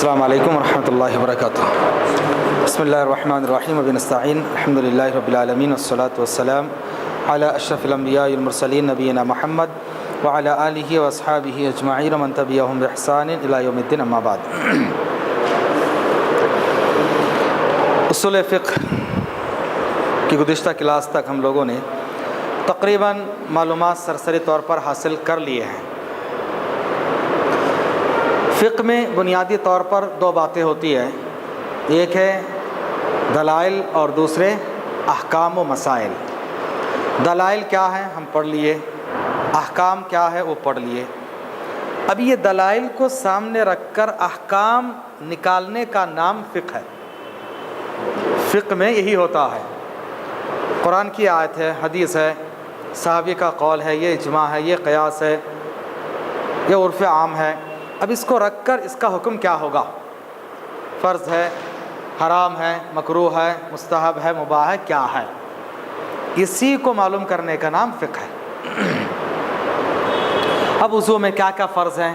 السلام علیکم ورحمۃ اللہ وبرکاتہ۔ بسم اللہ الرحمن الرحیم وبنستعین الحمد للہ رب العالمین والصلاة والسلام علی اشرف الانبیاء والمرسلین نبینا محمد وعلی آلہ واصحابہ اجمعین ومن تبعہم بإحسان الی یوم الدین، اما بعد۔ اصول فقہ کی گزشتہ کلاس تک ہم لوگوں نے تقریباً معلومات سرسری طور پر حاصل کر لیے ہیں۔ فقہ میں بنیادی طور پر دو باتیں ہوتی ہیں، ایک ہے دلائل اور دوسرے احکام و مسائل۔ دلائل کیا ہے ہم پڑھ لیے، احکام کیا ہے وہ پڑھ لیے۔ اب یہ دلائل کو سامنے رکھ کر احکام نکالنے کا نام فقہ ہے۔ فقہ میں یہی ہوتا ہے، قرآن کی آیت ہے، حدیث ہے، صحابی کا قول ہے، یہ اجماع ہے، یہ قیاس ہے، یہ عرف عام ہے۔ اب اس کو رکھ کر اس کا حکم کیا ہوگا، فرض ہے، حرام ہے، مکروہ ہے، مستحب ہے، مباح ہے، کیا ہے، اسی کو معلوم کرنے کا نام فقہ ہے۔ اب وضو میں کیا کیا فرض ہیں،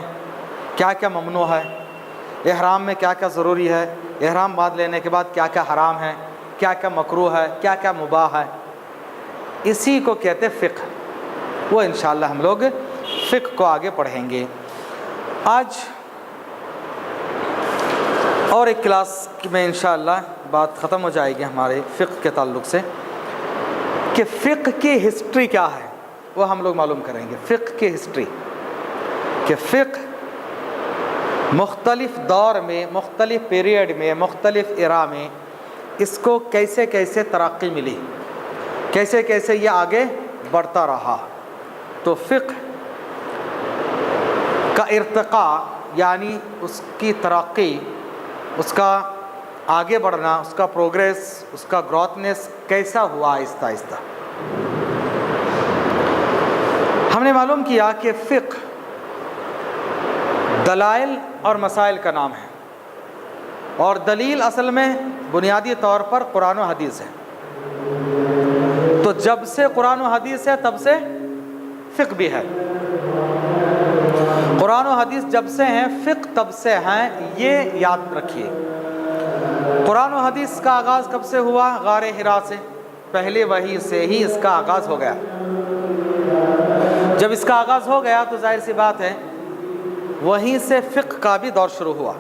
کیا کیا ممنوع ہے، احرام میں کیا کیا ضروری ہے، احرام باندھ لینے کے بعد کیا کیا حرام ہے، کیا کیا مکروہ ہے، کیا کیا مباح ہے، اسی کو کہتے فقہ۔ وہ انشاءاللہ ہم لوگ فقہ کو آگے پڑھیں گے۔ آج اور ایک کلاس میں انشاءاللہ بات ختم ہو جائے گی ہمارے فقہ کے تعلق سے کہ فقہ کی ہسٹری کیا ہے، وہ ہم لوگ معلوم کریں گے۔ فقہ کی ہسٹری کہ فقہ مختلف دور میں، مختلف پیریڈ میں، مختلف ایرا میں اس کو کیسے کیسے ترقی ملی، کیسے کیسے یہ آگے بڑھتا رہا۔ تو فقہ کا ارتقاء یعنی اس کی ترقی، اس کا آگے بڑھنا، اس کا پروگریس، اس کا گروتھنس کیسا ہوا آہستہ آہستہ۔ ہم نے معلوم کیا کہ فقہ دلائل اور مسائل کا نام ہے، اور دلیل اصل میں بنیادی طور پر قرآن و حدیث ہے۔ تو جب سے قرآن و حدیث ہے تب سے فقہ بھی ہے۔ قرآن و حدیث جب سے ہیں فقہ تب سے ہیں، یہ یاد رکھیے۔ قرآن و حدیث کا آغاز کب سے ہوا؟ غار حرا سے، پہلے وحی سے ہی اس کا آغاز ہو گیا۔ جب اس کا آغاز ہو گیا تو ظاہر سی بات ہے وہیں سے فقہ کا بھی دور شروع ہوا،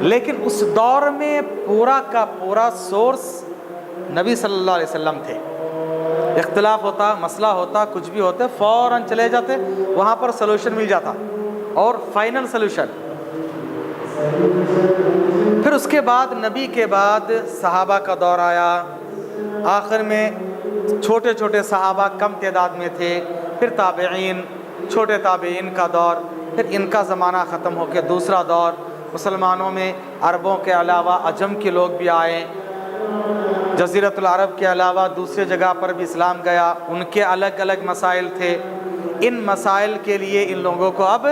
لیکن اس دور میں پورا کا پورا سورس نبی صلی اللہ علیہ وسلم تھے۔ اختلاف ہوتا، مسئلہ ہوتا، کچھ بھی ہوتا، فوراً چلے جاتے، وہاں پر سلوشن مل جاتا، اور فائنل سلوشن۔ پھر اس کے بعد نبی کے بعد صحابہ کا دور آیا، آخر میں چھوٹے چھوٹے صحابہ کم تعداد میں تھے، پھر تابعین، چھوٹے تابعین کا دور، پھر ان کا زمانہ ختم ہو کے دوسرا دور، مسلمانوں میں عربوں کے علاوہ عجم کے لوگ بھی آئے، جزیرۃ العرب کے علاوہ دوسرے جگہ پر بھی اسلام گیا، ان کے الگ الگ مسائل تھے۔ ان مسائل کے لیے ان لوگوں کو اب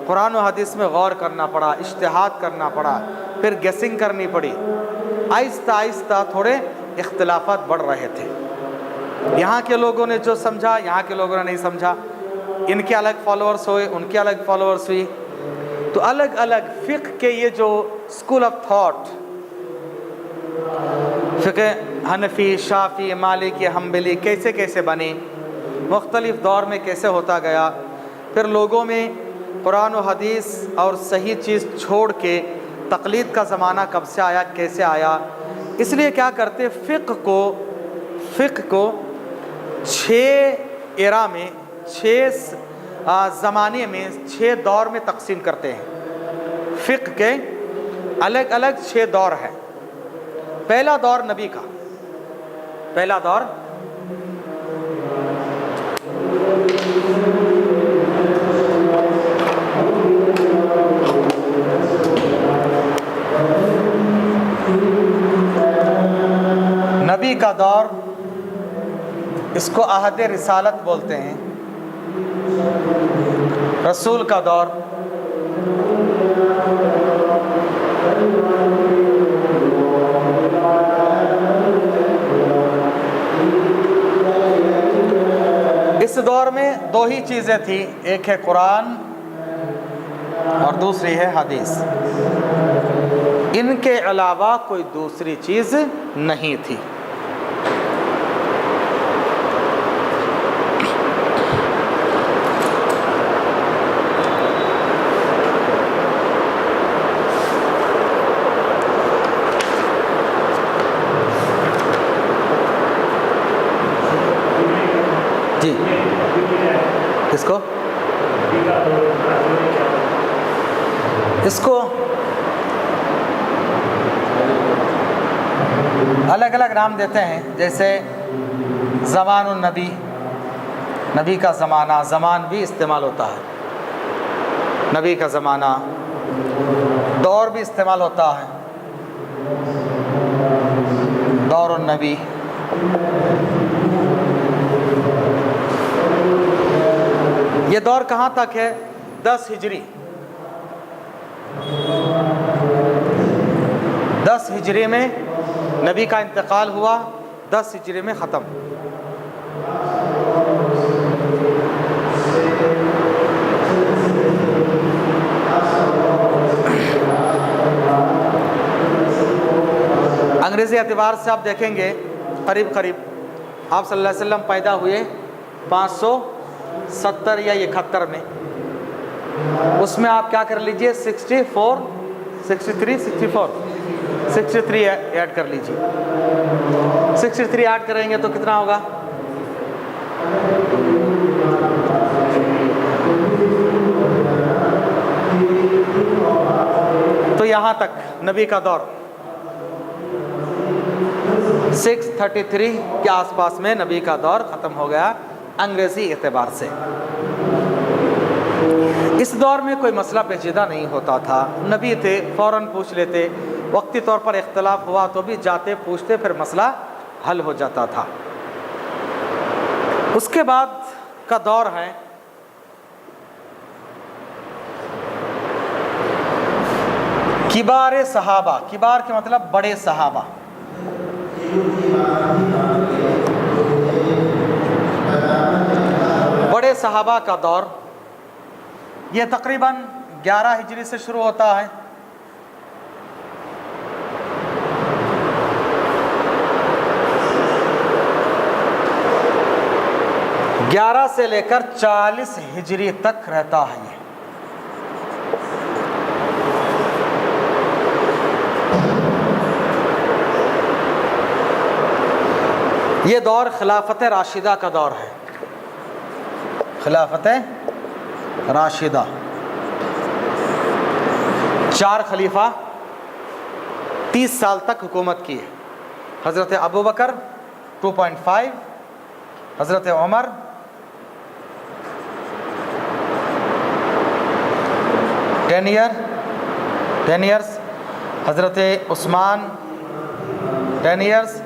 قرآن و حدیث میں غور کرنا پڑا، اجتہاد کرنا پڑا، پھر گیسنگ کرنی پڑی۔ آہستہ آہستہ تھوڑے اختلافات بڑھ رہے تھے، یہاں کے لوگوں نے جو سمجھا یہاں کے لوگوں نے نہیں سمجھا، ان کے الگ فالوورز ہوئے، ان کے الگ فالوورز ہوئی۔ تو الگ الگ فقہ کے یہ جو اسکول آف تھاٹ، فقہ حنفی، شافعی، مالکی، حنبلی کیسے کیسے بنے، مختلف دور میں کیسے ہوتا گیا، پھر لوگوں میں قرآن و حدیث اور صحیح چیز چھوڑ کے تقلید کا زمانہ کب سے آیا، کیسے آیا۔ اس لیے کیا کرتے، فقہ کو 6 ایرا میں، 6 زمانے میں، 6 دور میں تقسیم کرتے ہیں۔ فقہ کے الگ الگ 6 دور ہیں۔ پہلا دور نبی کا، پہلا دور نبی کا دور، اس کو عہد رسالت بولتے ہیں، رسول کا دور۔ اس دور میں 2 ہی چیزیں تھیں، ایک ہے قرآن اور دوسری ہے حدیث، ان کے علاوہ کوئی دوسری چیز نہیں تھی۔ جی کس کو؟ اس کو الگ الگ نام دیتے ہیں، جیسے زمان النبی، نبی کا زمانہ، زمان بھی استعمال ہوتا ہے، نبی کا زمانہ، دور بھی استعمال ہوتا ہے، دور النبی۔ یہ دور کہاں تک ہے؟ 10 ہجری، 10 ہجری میں نبی کا انتقال ہوا، 10 ہجری میں ختم۔ انگریزی اعتبار سے آپ دیکھیں گے قریب قریب آپ صلی اللہ علیہ وسلم پیدا ہوئے 570 یا 71 میں، اس میں آپ کیا کر لیجئے 63 ایڈ کر لیجئے، 63 ایڈ کریں گے تو کتنا ہوگا؟ تو یہاں تک نبی کا دور 633 کے آس پاس میں نبی کا دور ختم ہو گیا انگریزی اعتبار سے۔ اس دور میں کوئی مسئلہ پیچیدہ نہیں ہوتا تھا، نبی تھے فوراً پوچھ لیتے، وقتی طور پر اختلاف ہوا تو بھی جاتے پوچھتے، پھر مسئلہ حل ہو جاتا تھا۔ اس کے بعد کا دور ہے کبار صحابہ، کبار کے مطلب بڑے صحابہ، بڑے صحابہ کا دور، یہ تقریباً 11 ہجری سے شروع ہوتا ہے، گیارہ سے لے کر 40 ہجری تک رہتا ہے۔ یہ دور خلافت راشدہ کا دور ہے، خلافت راشدہ، 4 خلیفہ 30 سال تک حکومت کی ہے۔ حضرت ابوبکر 2.5، حضرت عمر 10 ایئرس، حضرت عثمان 10 ایئرس،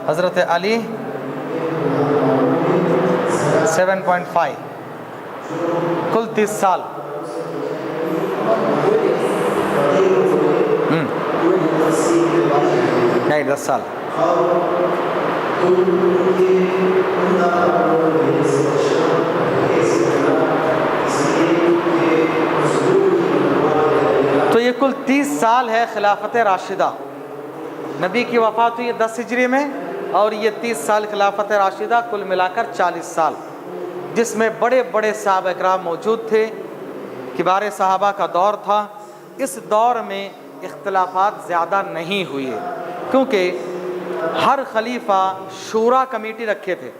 حضرت علی 7.5، کل 30 سال۔ نہیں 10 سال۔ تو یہ کل 30 سال ہے خلافت راشدہ۔ نبی کی وفات ہوئی 10 ہجری میں، اور یہ 30 سال خلافت راشدہ، کل ملا کر 40 سال، جس میں بڑے بڑے صحابہ اکرام موجود تھے، کبار صحابہ کا دور تھا۔ اس دور میں اختلافات زیادہ نہیں ہوئے، کیونکہ ہر خلیفہ شورا کمیٹی رکھے تھے،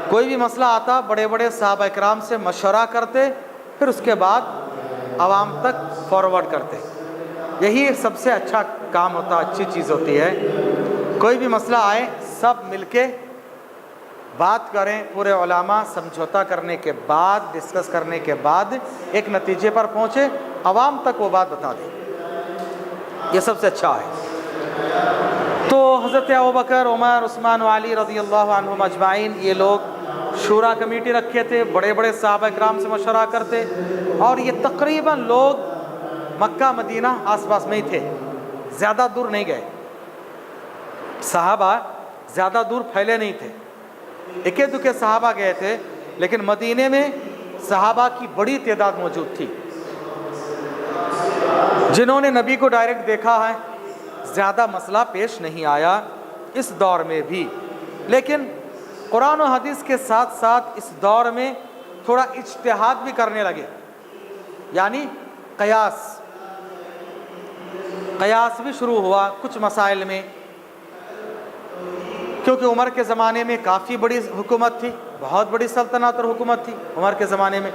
کوئی بھی مسئلہ آتا بڑے بڑے صحابہ اکرام سے مشورہ کرتے، پھر اس کے بعد عوام تک فارورڈ کرتے۔ یہی سب سے اچھا کام ہوتا، اچھی چیز ہوتی ہے۔ کوئی بھی مسئلہ آئے سب مل کے بات کریں، پورے علماء سمجھوتا کرنے کے بعد، ڈسکس کرنے کے بعد ایک نتیجے پر پہنچے، عوام تک وہ بات بتا دیں، یہ سب سے اچھا ہے۔ تو حضرت ابوبکر، عمر، عثمان و علی رضی اللہ عنہم اجمعین، یہ لوگ شورا کمیٹی رکھے تھے، بڑے بڑے صحابہ اکرام سے مشورہ کرتے، اور یہ تقریباً لوگ مکہ مدینہ آس پاس میں ہی تھے، زیادہ دور نہیں گئے، صحابہ زیادہ دور پھیلے نہیں تھے، ایک دکے صحابہ گئے تھے، لیکن مدینے میں صحابہ کی بڑی تعداد موجود تھی، جنہوں نے نبی کو ڈائریکٹ دیکھا ہے زیادہ مسئلہ پیش نہیں آیا اس دور میں بھی، لیکن قرآن و حدیث کے ساتھ ساتھ اس دور میں تھوڑا اجتہاد بھی کرنے لگے، یعنی قیاس بھی شروع ہوا کچھ مسائل میں، کیونکہ عمر کے زمانے میں کافی بڑی حکومت تھی، بہت بڑی سلطنت اور حکومت تھی عمر کے زمانے میں۔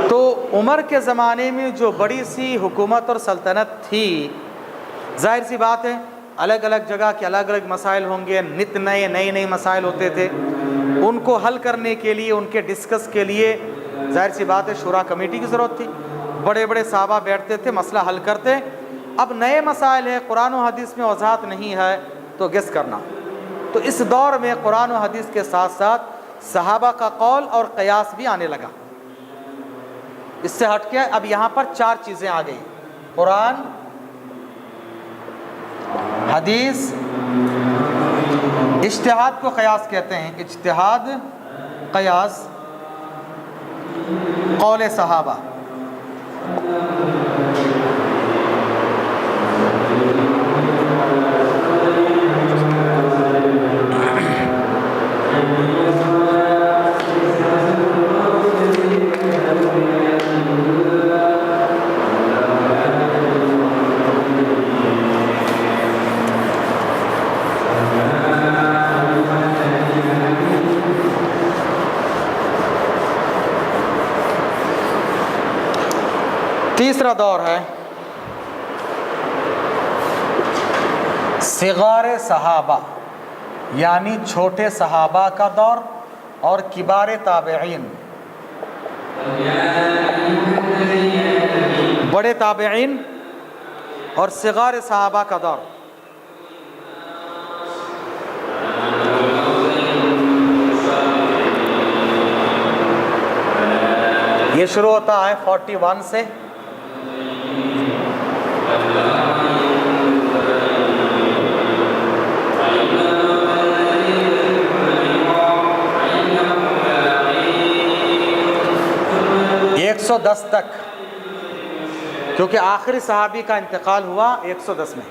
تو عمر کے زمانے میں جو بڑی سی حکومت اور سلطنت تھی، ظاہر سی بات ہے الگ الگ جگہ کے الگ الگ مسائل ہوں گے، نت نئے مسائل ہوتے تھے، ان کو حل کرنے کے لیے، ان کے ڈسکس کے لیے ظاہر سی بات ہے شورا کمیٹی کی ضرورت تھی، بڑے بڑے صحابہ بیٹھتے تھے، مسئلہ حل کرتے۔ اب نئے مسائل ہیں، قرآن و حدیث میں وضاحت نہیں ہے تو گیس کرنا۔ تو اس دور میں قرآن و حدیث کے ساتھ ساتھ صحابہ کا قول اور قیاس بھی آنے لگا۔ اس سے ہٹ کے اب یہاں پر 4 چیزیں آ گئی: قرآن، حدیث، اجتہاد کو قیاس کہتے ہیں، اجتہاد، قیاس، قول صحابہ۔ تیسرا دور ہے صغار صحابہ، یعنی چھوٹے صحابہ کا دور اور کبار تابعین، بڑے تابعین اور صغار صحابہ کا دور۔ یہ شروع ہوتا ہے 41 سے، (110) تک، کیونکہ آخری صحابی کا انتقال ہوا 110 میں۔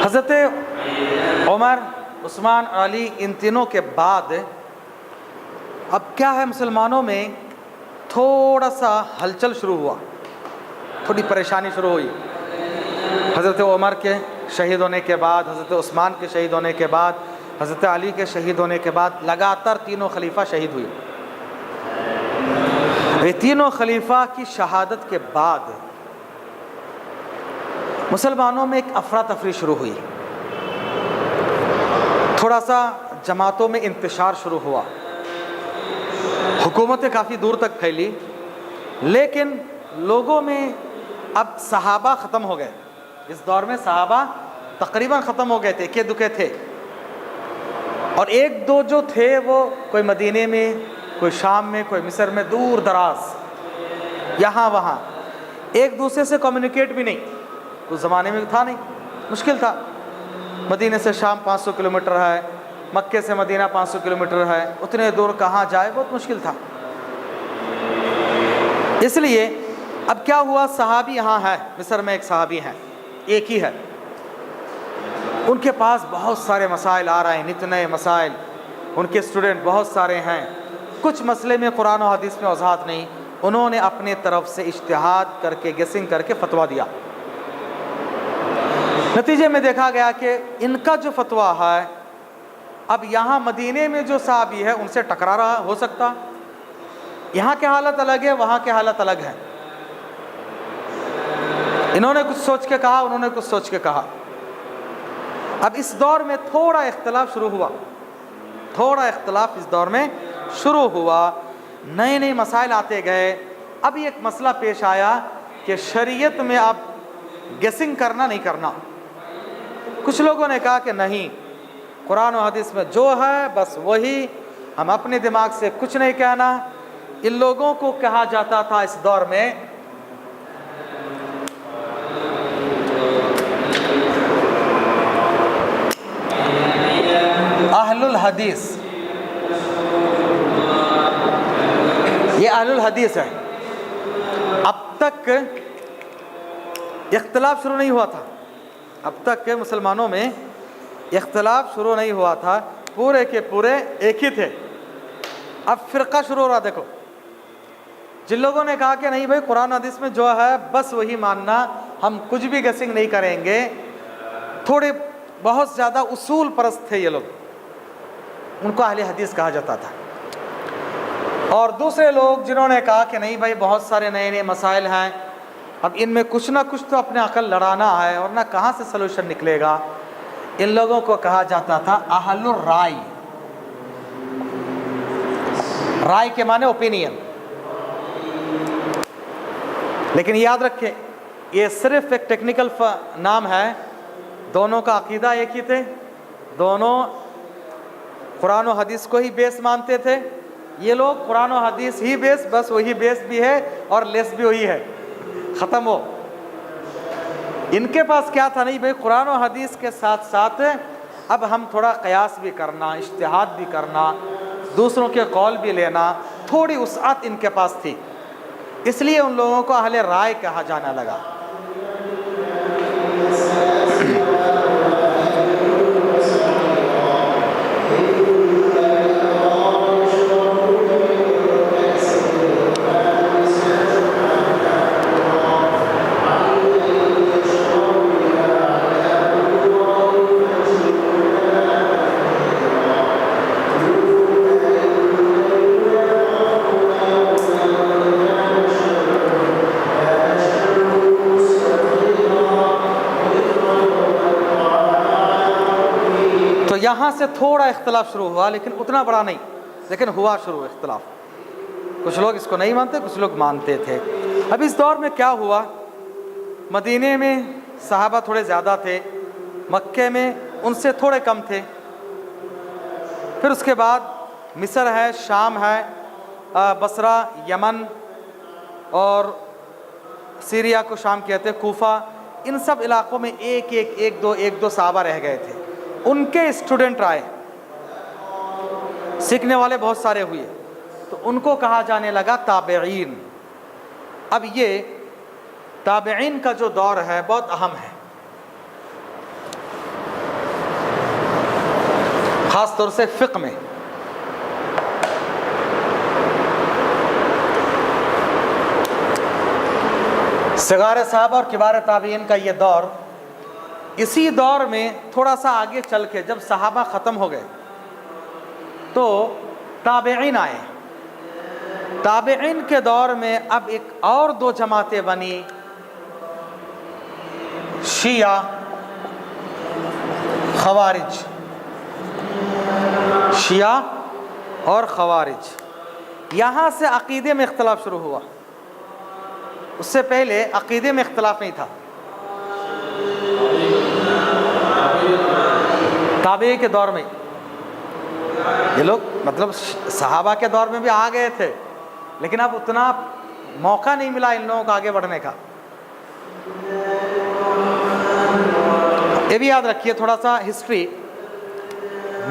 حضرت عمر، عثمان، علی، ان تینوں کے بعد اب کیا ہے، مسلمانوں میں تھوڑا سا ہلچل شروع ہوا، تھوڑی پریشانی شروع ہوئی۔ حضرت عمر کے شہید ہونے کے بعد، حضرت عثمان کے شہید ہونے کے بعد، حضرت علی کے شہید ہونے کے بعد لگاتار تینوں خلیفہ شہید ہوئے۔ یہ تینوں خلیفہ کی شہادت کے بعد مسلمانوں میں ایک افراتفری شروع ہوئی، تھوڑا سا جماعتوں میں انتشار شروع ہوا، حکومتیں کافی دور تک پھیلی، لیکن لوگوں میں اب صحابہ ختم ہو گئے۔ اس دور میں صحابہ تقریباً ختم ہو گئے تھے، اکے دکے تھے، اور ایک دو جو تھے وہ کوئی مدینے میں، کوئی شام میں، کوئی مصر میں، دور دراز یہاں وہاں، ایک دوسرے سے کمیونیکیٹ بھی نہیں۔ اس زمانے میں تھا نہیں، مشکل تھا، مدینے سے شام 500 کلومیٹر ہے، مکے سے مدینہ 500 کلومیٹر ہے، اتنے دور کہاں جائے، بہت مشکل تھا۔ اس لیے اب کیا ہوا، صحابی یہاں ہے، مصر میں ایک صحابی ہیں، ایک ہی ہے، ان کے پاس بہت سارے مسائل آ رہے ہیں، نت نئے مسائل، ان کے اسٹوڈنٹ بہت سارے ہیں، کچھ مسئلے میں قرآن و حدیث میں وضاحت نہیں، انہوں نے اپنے طرف سے اجتہاد کر کے، گیسنگ کر کے فتویٰ دیا۔ نتیجے میں دیکھا گیا کہ ان کا جو فتویٰ ہے اب یہاں مدینے میں جو صحابی ہے ان سے ٹکرا رہا ہو سکتا، یہاں کی حالت الگ ہے، وہاں کی حالت الگ ہے، انہوں نے کچھ سوچ کے کہا، انہوں نے کچھ سوچ کے کہا۔ اب اس دور میں تھوڑا اختلاف شروع ہوا، تھوڑا اختلاف اس دور میں شروع ہوا، نئے نئے مسائل آتے گئے۔ اب ایک مسئلہ پیش آیا کہ شریعت میں اب گیسنگ کرنا نہیں کرنا۔ کچھ لوگوں نے کہا کہ نہیں، قرآن و حدیث میں جو ہے بس وہی، ہم اپنے دماغ سے کچھ نہیں کہنا، ان لوگوں کو کہا جاتا تھا اس دور میں اہل الحدیث. یہ اہل الحدیث ہے. اب تک اختلاف شروع نہیں ہوا تھا. اب تک مسلمانوں میں اختلاف شروع نہیں ہوا تھا. پورے کے پورے ایک ہی تھے. اب فرقہ شروع ہو رہا. دیکھو جن لوگوں نے کہا کہ نہیں بھائی قرآن حدیث میں جو ہے بس وہی ماننا, ہم کچھ بھی گیسنگ نہیں کریں گے, تھوڑے بہت زیادہ اصول پرست تھے یہ لوگ, ان کو اہل حدیث کہا جاتا تھا. اور دوسرے لوگ جنہوں نے کہا کہ نہیں بھائی بہت سارے نئے نئے مسائل ہیں, اب ان میں کچھ نہ کچھ تو اپنے عقل لڑانا ہے اور نہ کہاں سے سلوشن نکلے گا, ان لوگوں کو کہا جاتا تھا اہل الرائے. رائے کے معنی اوپینین. لیکن یاد رکھیں یہ صرف ایک ٹیکنیکل نام ہے. دونوں کا عقیدہ ایک ہی تھے, دونوں قرآن و حدیث کو ہی بیس مانتے تھے. یہ لوگ قرآن و حدیث ہی بیس, بس وہی بیس بھی ہے اور لیس بھی وہی ہے, ختم ہو. ان کے پاس کیا تھا, نہیں بھائی قرآن و حدیث کے ساتھ ساتھ اب ہم تھوڑا قیاس بھی کرنا, اجتہاد بھی کرنا, دوسروں کے قول بھی لینا, تھوڑی وسعت ان کے پاس تھی. اس لیے ان لوگوں کو اہل رائے کہا جانا لگا. یہاں سے تھوڑا اختلاف شروع ہوا, لیکن اتنا بڑا نہیں, لیکن ہوا شروع اختلاف. کچھ لوگ اس کو نہیں مانتے, کچھ لوگ مانتے تھے. اب اس دور میں کیا ہوا, مدینے میں صحابہ تھوڑے زیادہ تھے, مکے میں ان سے تھوڑے کم تھے. پھر اس کے بعد مصر ہے, شام ہے, بصرہ, یمن اور سیریا کو شام کہتے, کوفہ, ان سب علاقوں میں ایک دو صحابہ رہ گئے تھے. ان کے اسٹوڈنٹ آئے, سیکھنے والے بہت سارے ہوئے, تو ان کو کہا جانے لگا تابعین. اب یہ تابعین کا جو دور ہے بہت اہم ہے, خاص طور سے فقہ میں. صغار صحابہ اور کبار تابعین کا یہ دور, اسی دور میں تھوڑا سا آگے چل کے جب صحابہ ختم ہو گئے تو تابعین آئے. تابعین کے دور میں اب ایک اور دو جماعتیں بنی, شیعہ, خوارج. شیعہ اور خوارج. یہاں سے عقیدے میں اختلاف شروع ہوا. اس سے پہلے عقیدے میں اختلاف نہیں تھا. تابعی کے دور میں یہ لوگ مطلب صحابہ کے دور میں بھی آ گئے تھے, لیکن اب اتنا موقع نہیں ملا ان لوگوں کو آگے بڑھنے کا. یہ بھی یاد رکھیے تھوڑا سا ہسٹری.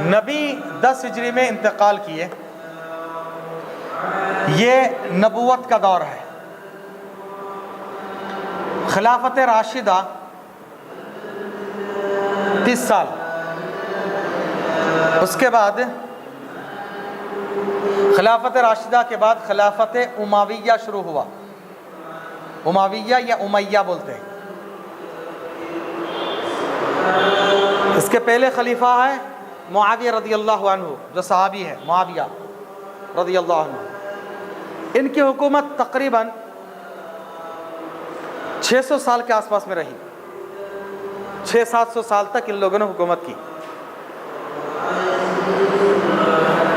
نبی 10 ہجری میں انتقال کیے, یہ نبوت کا دور ہے. خلافت راشدہ 30 سال. اس کے بعد خلافت راشدہ کے بعد خلافت امویہ شروع ہوا. امویہ یا امیہ بولتے ہیں. اس کے پہلے خلیفہ ہے معاویہ رضی اللہ عنہ, جو صحابی ہے معاویہ رضی اللہ عنہ. ان کی حکومت تقریباً 600 سال کے آس پاس میں رہی. 600-700 سال تک ان لوگوں نے حکومت کی.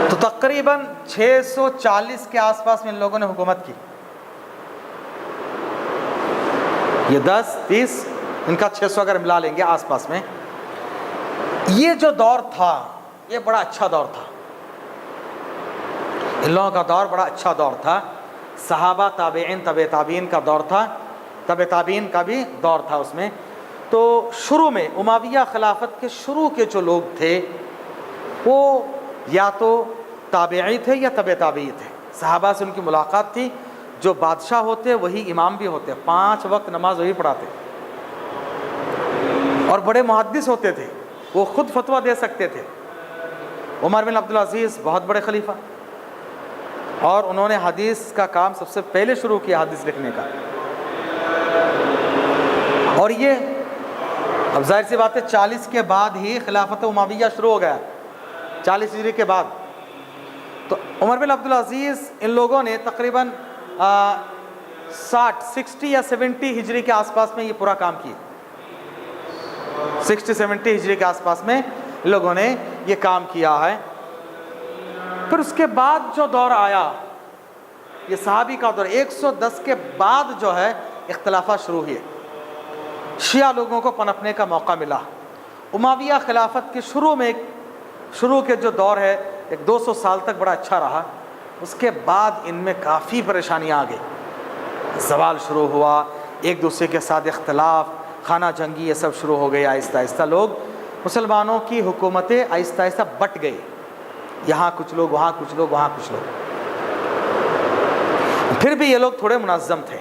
تو تقریباً 640 کے آس پاس میں ان لوگوں نے حکومت کی. یہ 10-30 ان کا 600 اگر ملا لیں گے آس پاس میں. یہ جو دور تھا یہ بڑا اچھا دور تھا. ان لوگوں کا دور بڑا اچھا دور تھا، صحابہ تابعین طب تابعین کا دور تھا، طب تابعین کا بھی دور تھا اس میں۔ تو شروع میں امویہ خلافت کے شروع کے جو لوگ تھے وہ یا تو تابعی تھے یا طب تابعی تھے، صحابہ سے ان کی ملاقات تھی، جو بادشاہ ہوتے وہی امام بھی ہوتے، 5 وقت نماز وہی پڑھاتے، اور بڑے محدث ہوتے تھے، وہ خود فتویٰ دے سکتے تھے۔ عمر بن عبدالعزیز بہت بڑے خلیفہ، اور انہوں نے حدیث کا کام سب سے پہلے شروع کیا، حدیث لکھنے کا۔ اور یہ اب ظاہر سی بات ہے 40 کے بعد ہی خلافت امویہ شروع ہو گیا، 40 ہجری کے بعد۔ تو عمر بن عبدالعزیز ان لوگوں نے تقریباً 60 یا 70 ہجری کے آس پاس میں یہ پورا کام کیا، 60-70 ہجری کے آس پاس میں لوگوں نے یہ کام کیا ہے۔ پھر اس کے بعد جو دور آیا یہ صحابی کا دور، 110 کے بعد جو ہے اختلافات شروع ہوئے، شیعہ لوگوں کو پنپنے کا موقع ملا۔ امویہ خلافت کے شروع کے جو دور ہے 200 سال تک بڑا اچھا رہا، اس کے بعد ان میں کافی پریشانیاں آ گئی، زوال شروع ہوا، ایک دوسرے کے ساتھ اختلاف، خانہ جنگی، یہ سب شروع ہو گئی۔ آہستہ آہستہ لوگ، مسلمانوں کی حکومتیں آہستہ آہستہ بٹ گئی، یہاں کچھ لوگ، وہاں کچھ لوگ، وہاں کچھ لوگ۔ پھر بھی یہ لوگ تھوڑے منظم تھے۔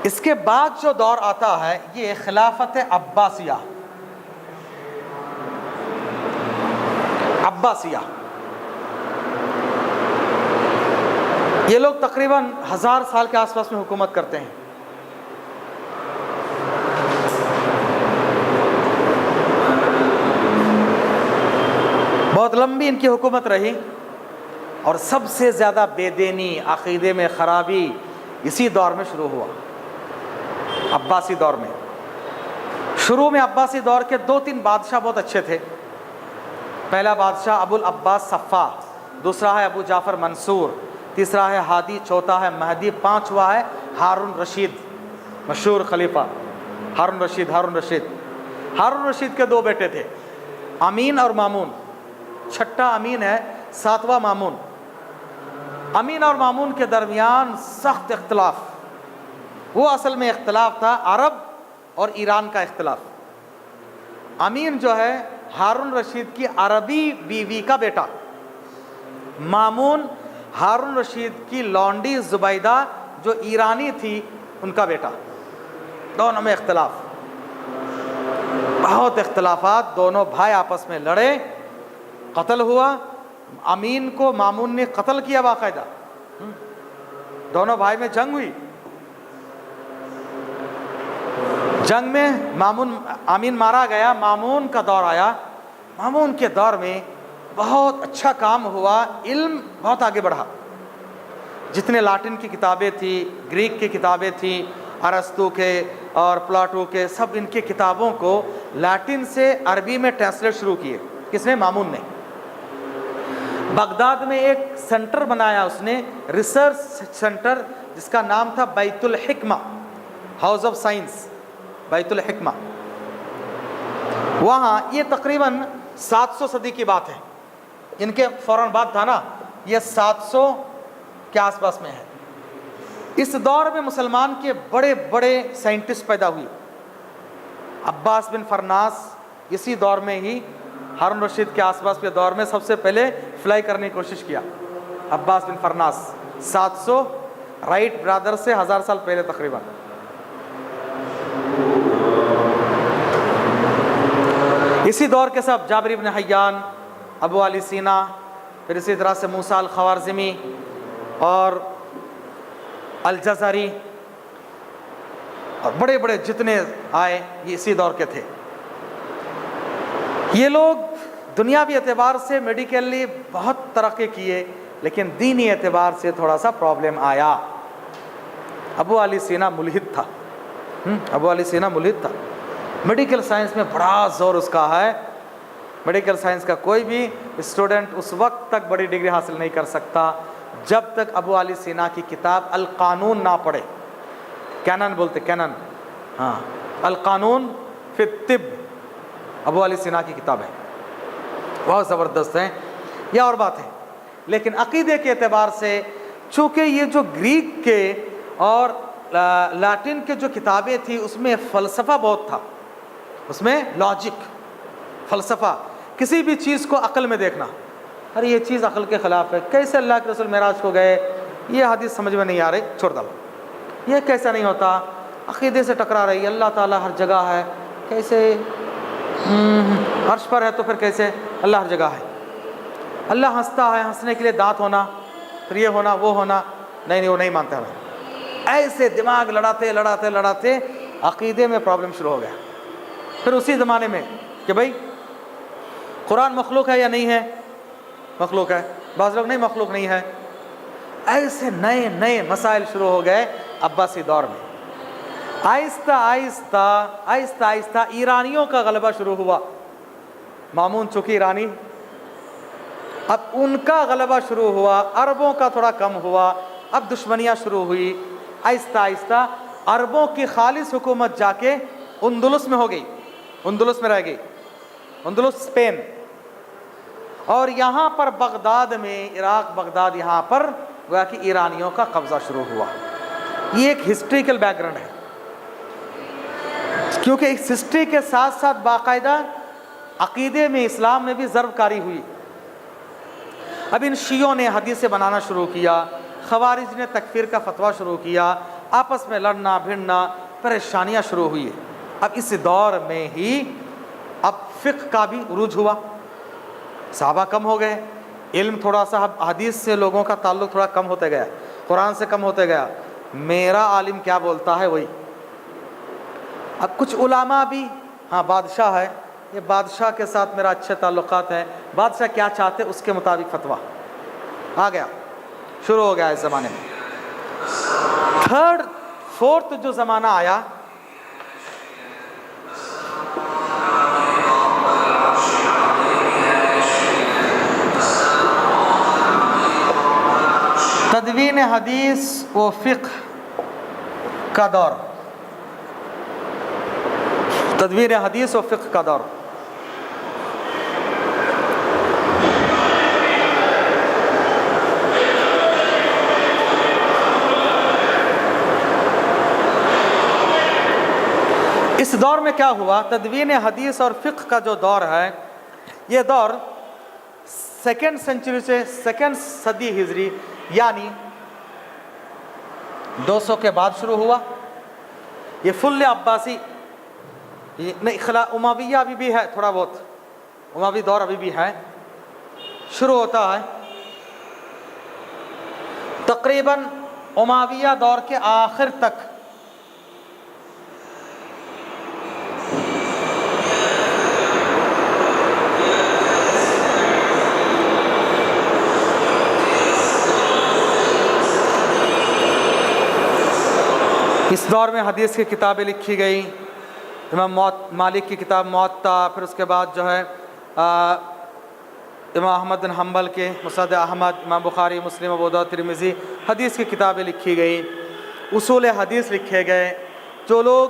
اس کے بعد جو دور آتا ہے یہ خلافت عباسیہ، یہ لوگ تقریباً 1000 سال کے آس پاس میں حکومت کرتے ہیں۔ بہت لمبی ان کی حکومت رہی، اور سب سے زیادہ بے دینی، عقیدے میں خرابی اسی دور میں شروع ہوا، عباسی دور میں۔ شروع میں عباسی دور کے 2-3 بادشاہ بہت اچھے تھے۔ پہلا بادشاہ ابو العباس صفا، دوسرا ہے ابو جعفر منصور، تیسرا ہے ہادی، چوتھا ہے مہدی، 5واں ہے ہارون رشید، مشہور خلیفہ ہارون رشید کے 2 بیٹے تھے، امین اور مامون، چھٹا امین ہے، 7واں مامون۔ امین اور مامون کے درمیان سخت اختلاف، وہ اصل میں اختلاف تھا عرب اور ایران کا اختلاف۔ امین جو ہے ہارون رشید کی عربی بیوی کا بیٹا، مامون ہارون رشید کی لونڈی زبیدہ جو ایرانی تھی ان کا بیٹا، دونوں میں اختلاف، بہت اختلافات، دونوں بھائی آپس میں لڑے، قتل ہوا، امین کو مامون نے قتل کیا باقاعدہ، دونوں بھائی میں جنگ ہوئی، جنگ میں امین مارا گیا، مامون کا دور آیا۔ مامون کے دور میں بہت اچھا کام ہوا، علم بہت آگے بڑھا، جتنے لاٹن کی کتابیں تھی، گریک کی کتابیں تھیں، ارسطو کے اور پلاٹو کے، سب ان کی کتابوں کو لاٹن سے عربی میں ٹرانسلیٹ شروع کیے۔ کس نے؟ مامون نے۔ بغداد میں ایک سینٹر بنایا اس نے، ریسرچ سینٹر، جس کا نام تھا بیت الحکمہ، ہاؤس آف سائنس، بیت الحکمہ۔ وہاں یہ تقریباً 700 صدی کی بات ہے، ان کے فوراً بعد تھا نا، یہ 700 کے آس پاس میں ہے۔ اس دور میں مسلمان کے بڑے بڑے سائنٹسٹ پیدا ہوئے۔ عباس بن فرناس اسی دور میں ہی، ہارون رشید کے آس پاس کے دور میں سب سے پہلے فلائی کرنے کی کوشش کیا، عباس بن فرناس، 700 رائٹ برادر سے 1000 سال پہلے تقریباً۔ اسی دور کے سب جابر بن حیان، ابو علی سینا، پھر اسی طرح سے موسیٰ الخوارزمی اور الجزری، اور بڑے بڑے جتنے آئے یہ اسی دور کے تھے۔ یہ لوگ دنیاوی اعتبار سے میڈیکلی بہت ترقی کیے، لیکن دینی اعتبار سے تھوڑا سا پرابلم آیا۔ ابو علی سینا ملحد تھا، میڈیکل سائنس میں بڑا زور اس کا ہے۔ میڈیکل سائنس کا کوئی بھی اسٹوڈنٹ اس وقت تک بڑی ڈگری حاصل نہیں کر سکتا جب تک ابو علی سینا کی کتاب القانون نہ پڑھے۔ کینن بولتے، کینن، ہاں، القانون فی الطب، ابو علی سینا کی کتاب ہے، بہت زبردست ہے۔ یہ اور بات ہے، لیکن عقیدے کے اعتبار سے چونکہ یہ جو گریک کے اور لاٹن کے جو کتابیں تھیں اس میں فلسفہ بہت تھا، اس میں لاجک، فلسفہ، کسی بھی چیز کو عقل میں دیکھنا، ارے یہ چیز عقل کے خلاف ہے، کیسے اللہ کے رسول معراج کو گئے، یہ حدیث سمجھ میں نہیں آ رہی، چھوڑ دو، یہ کیسا نہیں ہوتا، عقیدے سے ٹکرا رہی ہے، اللہ تعالیٰ ہر جگہ ہے، کیسے عرش پر ہے تو پھر کیسے اللہ ہر جگہ ہے، اللہ ہنستا ہے، ہنسنے کے لیے دانت ہونا، پھر یہ ہونا وہ ہونا، نہیں وہ نہیں مانتا ہمیں، ایسے دماغ لڑاتے لڑاتے لڑاتے عقیدے میں پرابلم شروع ہو گیا۔ پھر اسی زمانے میں کہ بھائی قرآن مخلوق ہے یا نہیں ہے، مخلوق ہے، بعض لوگ نہیں مخلوق نہیں ہے، ایسے نئے نئے مسائل شروع ہو گئے عباسی دور میں۔ آہستہ آہستہ آہستہ آہستہ ایرانیوں کا غلبہ شروع ہوا، مامون چونکہ ایرانی، اب ان کا غلبہ شروع ہوا، عربوں کا تھوڑا کم ہوا، اب دشمنیاں شروع ہوئی، آہستہ آہستہ عربوں کی خالص حکومت جا کے اندلس میں ہو گئی، اندلس میں رہ گئی، اندلس اسپین، اور یہاں پر بغداد میں، عراق بغداد، یہاں پر گویا کہ ایرانیوں کا قبضہ شروع ہوا۔ یہ ایک ہسٹریکل بیک گراؤنڈ ہے، کیونکہ اس ہسٹری کے ساتھ ساتھ باقاعدہ عقیدے میں اسلام میں بھی ضرب کاری ہوئی۔ اب ان شیعوں نے حدیثیں بنانا شروع کیا، خوارج نے تکفیر کا فتویٰ شروع کیا، آپس میں لڑنا بھڑنا، پریشانیاں شروع ہوئی۔ اب اس دور میں ہی اب فقہ کا بھی عروج ہوا، صحابہ کم ہو گئے، علم تھوڑا سا، اب حدیث سے لوگوں کا تعلق تھوڑا کم ہوتے گیا، قرآن سے کم ہوتے گیا، میرا عالم کیا بولتا ہے وہی۔ اب کچھ علماء بھی، ہاں بادشاہ ہے، یہ بادشاہ کے ساتھ میرا اچھے تعلقات ہیں، بادشاہ کیا چاہتے اس کے مطابق فتویٰ آ گیا، شروع ہو گیا اس زمانے میں۔ تھرڈ فورتھ جو زمانہ آیا، تدوین حدیث و فقہ کا دور، تدوین حدیث و فقہ کا دور۔ اس دور میں کیا ہوا، تدوین حدیث اور فقہ کا جو دور ہے، یہ دور سیکنڈ سینچری سے، سیکنڈ صدی ہجری یعنی 200 کے بعد شروع ہوا۔ یہ فل عباسی، نہیں امویہ ابھی بھی ہے، تھوڑا بہت اموی دور ابھی بھی ہے، شروع ہوتا ہے تقریباً امویہ دور کے آخر تک۔ اس دور میں حدیث کی کتابیں لکھی گئی، امام مالک کی کتاب موطا، پھر اس کے بعد جو ہے امام احمد بن حنبل کے مسند احمد، امام بخاری، مسلم، ابو داؤد، ترمذی، حدیث کی کتابیں لکھی گئی، اصول حدیث لکھے گئے۔ جو لوگ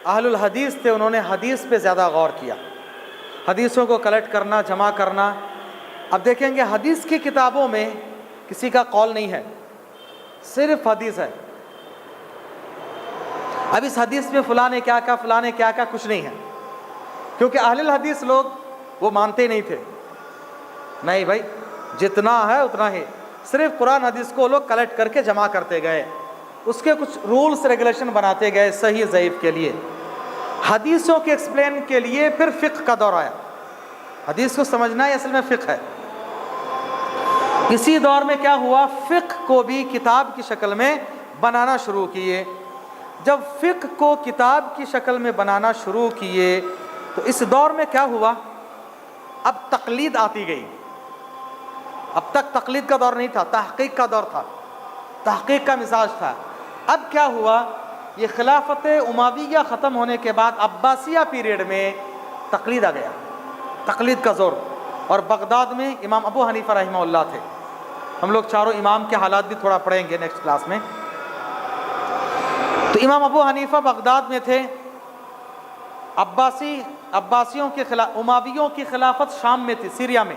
اہل الحدیث تھے انہوں نے حدیث پہ زیادہ غور کیا، حدیثوں کو کلیکٹ کرنا، جمع کرنا۔ اب دیکھیں گے حدیث کی کتابوں میں کسی کا قول نہیں ہے، صرف حدیث ہے۔ اب اس حدیث میں فلاں نے کیا کہا، فلاں نے کیا کہا، کچھ نہیں ہے، کیونکہ اہل الحدیث لوگ وہ مانتے نہیں تھے، نہیں بھائی جتنا ہے اتنا ہی، صرف قرآن حدیث کو لوگ کلیکٹ کر کے جمع کرتے گئے، اس کے کچھ رولز ریگولیشن بناتے گئے صحیح ضعیف کے لیے۔ حدیثوں کے ایکسپلین کے لیے پھر فقہ کا دور آیا، حدیث کو سمجھنا یہ اصل میں فقہ ہے۔ اسی دور میں کیا ہوا، فقہ کو بھی کتاب کی شکل میں بنانا شروع کیے۔ جب فقہ کو کتاب کی شکل میں بنانا شروع کیے تو اس دور میں کیا ہوا، اب تقلید آتی گئی۔ اب تک تقلید کا دور نہیں تھا، تحقیق کا دور تھا، تحقیق کا مزاج تھا۔ اب کیا ہوا، یہ خلافت امویہ ختم ہونے کے بعد عباسیہ پیریڈ میں تقلید آ گیا، تقلید کا زور۔ اور بغداد میں امام ابو حنیفہ رحمہ اللہ تھے، ہم لوگ چاروں امام کے حالات بھی تھوڑا پڑھیں گے نیکسٹ کلاس میں۔ تو امام ابو حنیفہ بغداد میں تھے، عباسیوں کے خلاف، امویوں کی خلافت شام میں تھی، سیریا میں۔